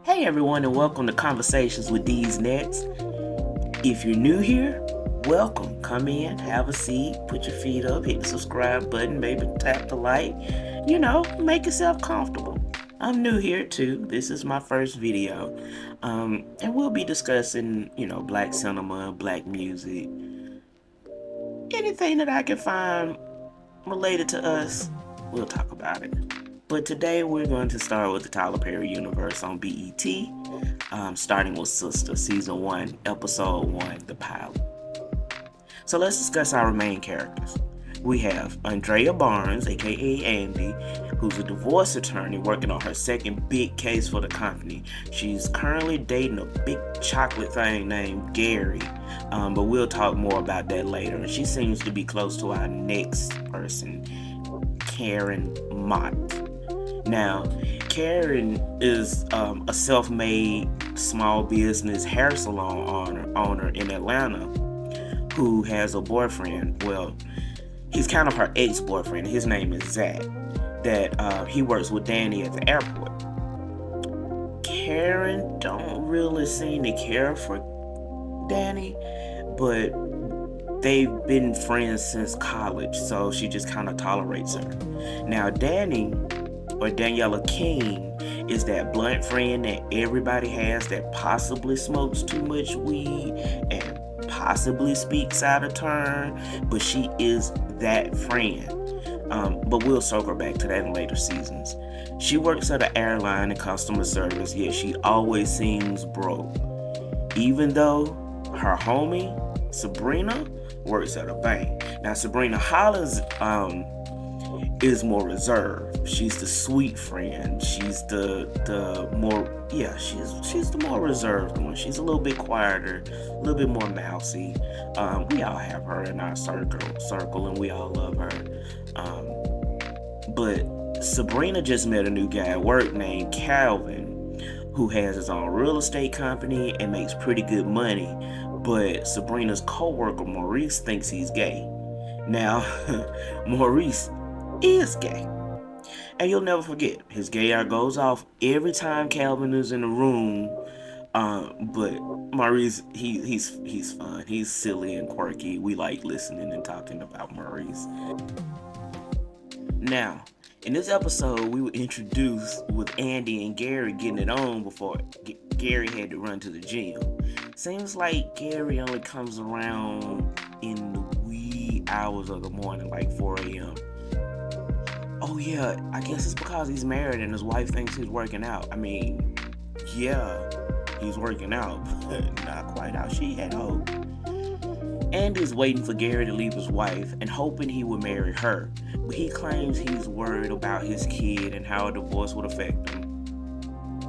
Hey everyone, and welcome to Conversations with These Nets. If you're new here, welcome. Come in, have a seat, put your feet up, hit the subscribe button, maybe tap the like. Make yourself comfortable. I'm new here too. This is my first video. And we'll be discussing, black cinema, black music, anything that I can find related to us, we'll talk about it. But today we're going to start with the Tyler Perry universe on BET, starting with Sistas, Season 1, Episode 1, the pilot. So let's discuss our main characters. We have Andrea Barnes, aka Andy, who's a divorce attorney working on her second big case for the company. She's currently dating a big chocolate thing named Gary, but we'll talk more about that later. And she seems to be close to our next person, Karen Mott. Now, Karen is a self-made small business hair salon owner in Atlanta who has a boyfriend. Well, he's kind of her ex-boyfriend. His name is Zach. That he works with Danni at the airport. Karen don't really seem to care for Danni, but they've been friends since college, so she just kind of tolerates her. Now, Danni, or Daniela King, is that blunt friend that everybody has that possibly smokes too much weed and possibly speaks out of turn, but she is that friend. But we'll circle back to that in later seasons. She works at an airline in customer service, yet she always seems broke. Even though her homie, Sabrina, works at a bank. Now, Sabrina Hollins is more reserved. She's the sweet friend. She's the more she's the more reserved one. She's a little bit quieter, a little bit more mousy. We all have her in our circle, and we all love her. But Sabrina just met a new guy at work named Calvin, who has his own real estate company and makes pretty good money. But Sabrina's co-worker Maurice thinks he's gay. Now, Maurice is gay. And you'll never forget, his gay eye goes off every time Calvin is in the room. But Maurice, he's fun. He's silly and quirky. We like listening and talking about Maurice. Now, in this episode, we were introduced with Andy and Gary getting it on before Gary had to run to the gym. Seems like Gary only comes around in the wee hours of the morning, like 4 a.m. Oh yeah, I guess it's because he's married and his wife thinks he's working out. I mean, yeah, he's working out, but not quite how she had hoped. Andy's waiting for Gary to leave his wife and hoping he would marry her, but he claims he's worried about his kid and how a divorce would affect him.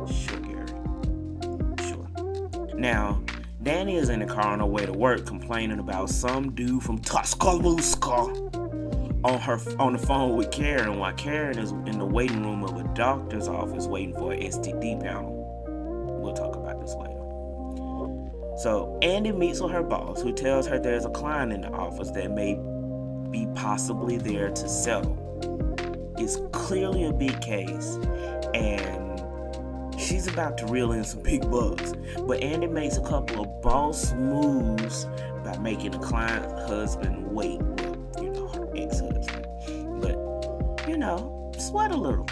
Sure, Gary. Sure. Now, Danni is in the car on her way to work complaining about some dude from Tuscaloosa on the phone with Karen while Karen is in the waiting room of a doctor's office waiting for an STD panel. We'll talk about this later. So Andy meets with her boss, who tells her there's a client in the office that may be possibly there to settle. It's clearly a big case, and she's about to reel in some big bucks. But Andy makes a couple of boss moves by making the client's husband wait. Her ex-husband. But, sweat a little.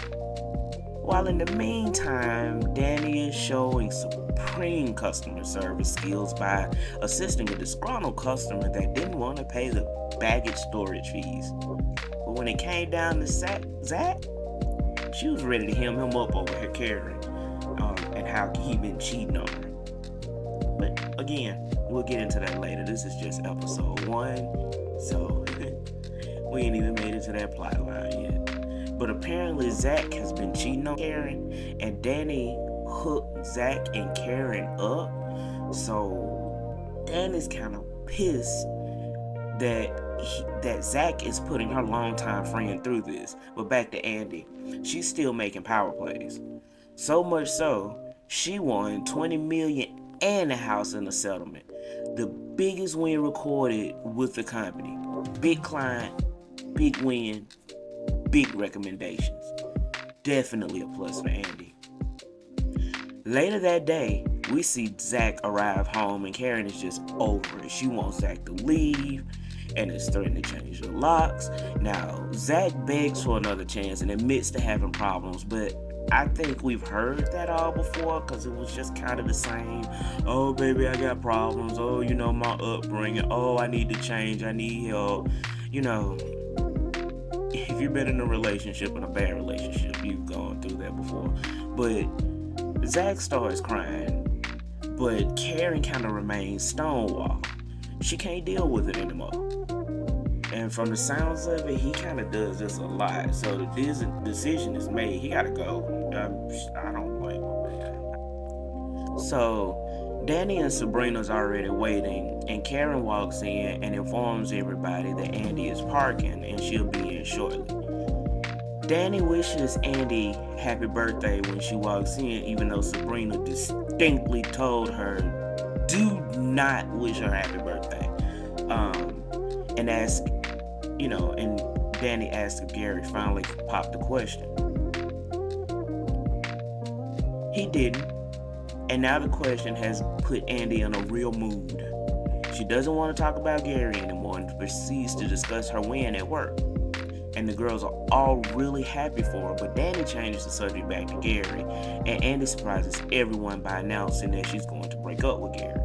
While in the meantime, Danni is showing supreme customer service skills by assisting a disgruntled customer that didn't want to pay the baggage storage fees. But when it came down to Zach, she was ready to hem him up over her Karen and how he been cheating on her. But again, we'll get into that later. This is just episode 1, so we ain't even made it to that plot line yet. But apparently Zach has been cheating on Karen, and Danni hooked Zach and Karen up. So Danni's kind of pissed that Zach is putting her longtime friend through this. But back to Andy, she's still making power plays. So much so, she won $20 million and a house in the settlement. The biggest win recorded with the company. Big client, big win, big recommendations. Definitely a plus for Andy. Later that day, we see Zach arrive home and Karen is just over it. She wants Zach to leave and is threatening to change the locks. Now, Zach begs for another chance and admits to having problems, but I think we've heard that all before because it was just kind of the same. Oh, baby, I got problems. Oh, my upbringing. Oh, I need to change. I need help. If you've been in a relationship, in a bad relationship, you've gone through that before. But Zach starts crying, but Karen kind of remains stonewall. She can't deal with it anymore. And from the sounds of it, he kind of does this a lot. So the decision is made. He got to go. I don't blame him, man. So Danni and Sabrina's already waiting, and Karen walks in and informs everybody that Andy is parking and she'll be in shortly. Danni wishes Andy happy birthday when she walks in, even though Sabrina distinctly told her, do not wish her happy birthday. And Danni asked if Gary finally popped the question. He didn't, and now the question has put Andy in a real mood. She doesn't want to talk about Gary anymore and proceeds to discuss her win at work. And the girls are all really happy for her, but Danni changes the subject back to Gary, and Andy surprises everyone by announcing that she's going to break up with Gary.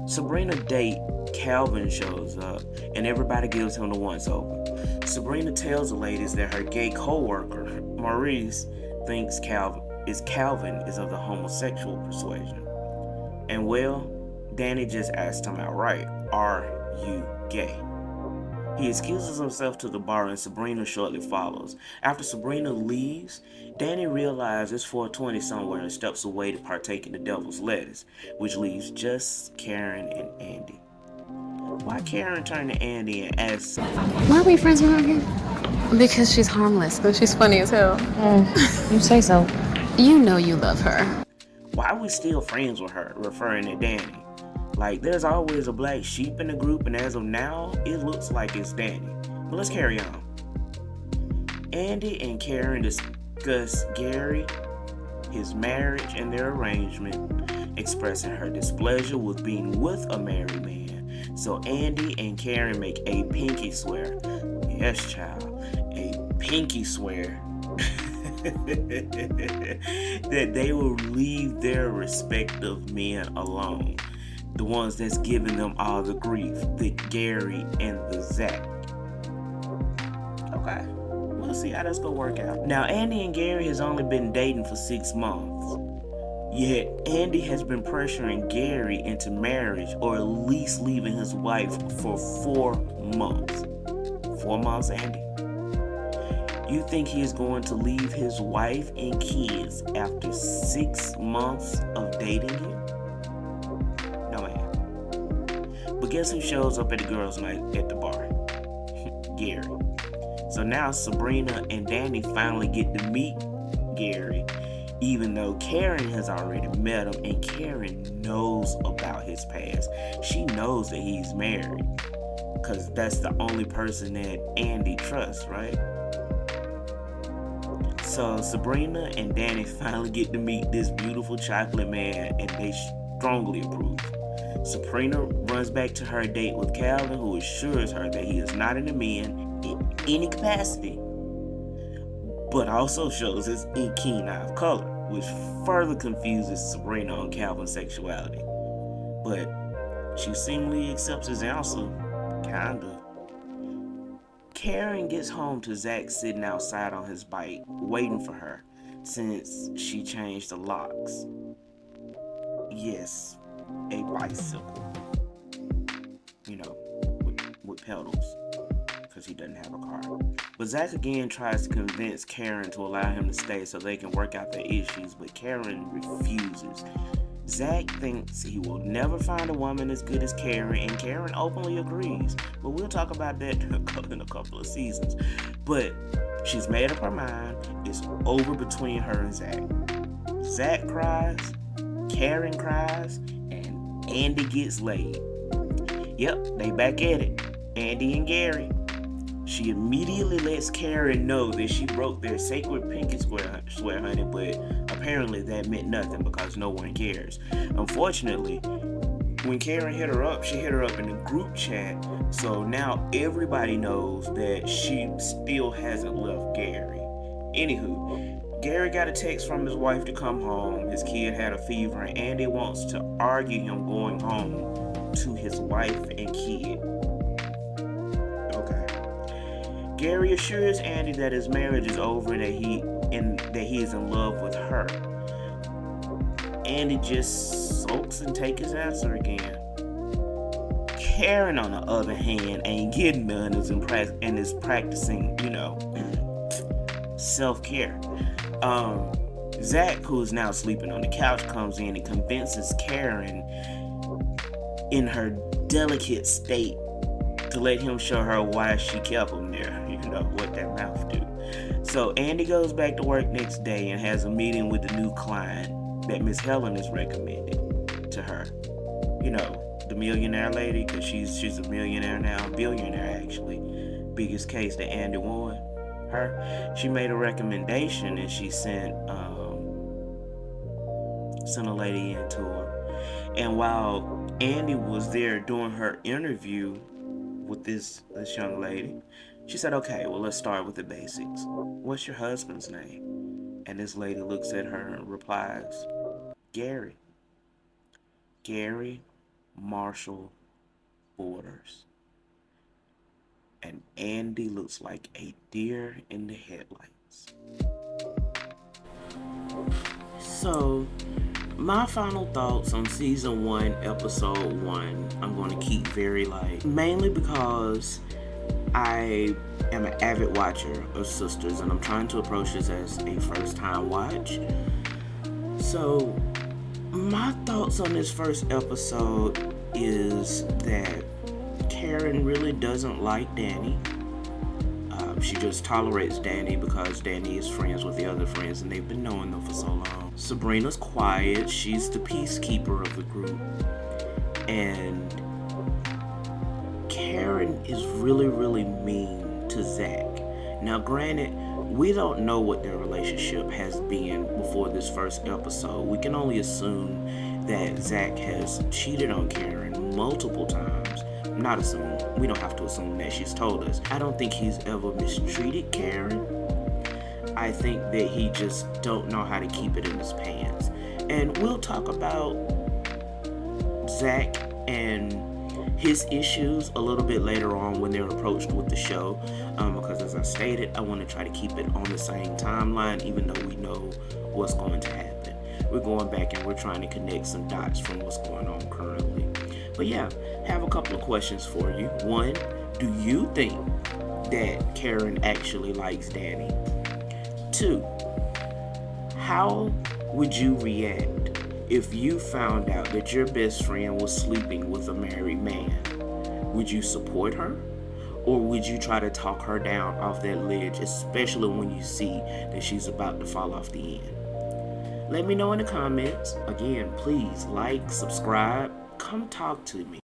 Sabrina date Calvin shows up, and everybody gives him the once-over. Sabrina tells the ladies that her gay co-worker, Maurice, thinks Calvin is of the homosexual persuasion. And well, Danni just asked him outright, are you gay? He excuses himself to the bar and Sabrina shortly follows. After Sabrina leaves, Danni realizes it's 420 somewhere and steps away to partake in the devil's lettuce, which leaves just Karen and Andy. Why Karen turned to Andy and asked, why are we friends with her again? Because she's harmless, but she's funny as hell. You say so. You know you love her. Why are we still friends with her, referring to Danni? Like, there's always a black sheep in the group, and as of now, it looks like it's Danni. But let's carry on. Andy and Karen discuss Gary, his marriage, and their arrangement, expressing her displeasure with being with a married man. So Andy and Karen make a pinky swear. Yes, child. A pinky swear. That they will leave their respective men alone. The ones that's giving them all the grief, the Gary and the Zach. Okay, we'll see how that's gonna work out. Now, Andy and Gary has only been dating for 6 months. Yet, Andy has been pressuring Gary into marriage, or at least leaving his wife for 4 months. 4 months, Andy? You think he is going to leave his wife and kids after 6 months of dating you? No, man. But guess who shows up at the girls' night at the bar? Gary. So now Sabrina and Danni finally get to meet Gary, even though Karen has already met him, and Karen knows about his past. She knows that he's married, because that's the only person that Andy trusts, right? So Sabrina and Danni finally get to meet this beautiful chocolate man, and they strongly approve. Sabrina runs back to her date with Calvin, who assures her that he is not in the men in any capacity, but also shows his keen eye of color, which further confuses Sabrina on Calvin's sexuality. But she seemingly accepts his answer, kinda. Karen gets home to Zach sitting outside on his bike, waiting for her, since she changed the locks. Yes, a bicycle. With pedals, because he doesn't have a car. But Zach again tries to convince Karen to allow him to stay so they can work out their issues, but Karen refuses. Zach thinks he will never find a woman as good as Karen, and Karen openly agrees. But we'll talk about that in a couple of seasons. But she's made up her mind. It's over between her and Zach. Zach cries, Karen cries, and Andy gets laid. Yep, they back at it. Andy and Gary. She immediately lets Karen know that she broke their sacred pinky swear, honey, but apparently apparently that meant nothing because no one cares. Unfortunately, when Karen hit her up, she hit her up in a group chat, so now everybody knows that she still hasn't left Gary. Anywho, Gary got a text from his wife to come home. His kid had a fever, and Andy wants to argue him going home to his wife and kid. Okay. Gary assures Andy that his marriage is over and that he is in love with her. Andy just sulks and takes his answer again. Karen, on the other hand, ain't getting none and is practicing, self-care. Zach, who's now sleeping on the couch, comes in and convinces Karen in her delicate state to let him show her why she kept him there. What that mouth do. So Andy goes back to work next day and has a meeting with the new client that Miss Helen has recommended to her. The millionaire lady, because she's a millionaire now, billionaire actually. Biggest case that Andy won. Her. She made a recommendation and she sent a lady into her. And while Andy was there doing her interview with this young lady, she said, okay, well, let's start with the basics. What's your husband's name? And this lady looks at her and replies, Gary. Gary Marshall Borders. And Andy looks like a deer in the headlights. So, my final thoughts on season 1, episode 1, I'm going to keep very light. Mainly because I am an avid watcher of Sistas, and I'm trying to approach this as a first-time watch. So, my thoughts on this first episode is that Karen really doesn't like Danni. She just tolerates Danni because Danni is friends with the other friends, and they've been knowing them for so long. Sabrina's quiet. She's the peacekeeper of the group. And Karen is really, really mean to Zach. Now, granted, we don't know what their relationship has been before this first episode. We can only assume that Zach has cheated on Karen multiple times. Not assume. We don't have to assume that. She's told us. I don't think he's ever mistreated Karen. I think that he just don't know how to keep it in his pants. And we'll talk about Zach and his issues a little bit later on when they're approached with the show, because as I stated, I want to try to keep it on the same timeline, even though we know what's going to happen. We're going back and we're trying to connect some dots from what's going on currently. But yeah, have a couple of questions for you. One, do you think that Karen actually likes Danni? Two, how would you react if you found out that your best friend was sleeping with a married man? Would you support her? Or would you try to talk her down off that ledge, especially when you see that she's about to fall off the end? Let me know in the comments. Again, please like, subscribe, come talk to me.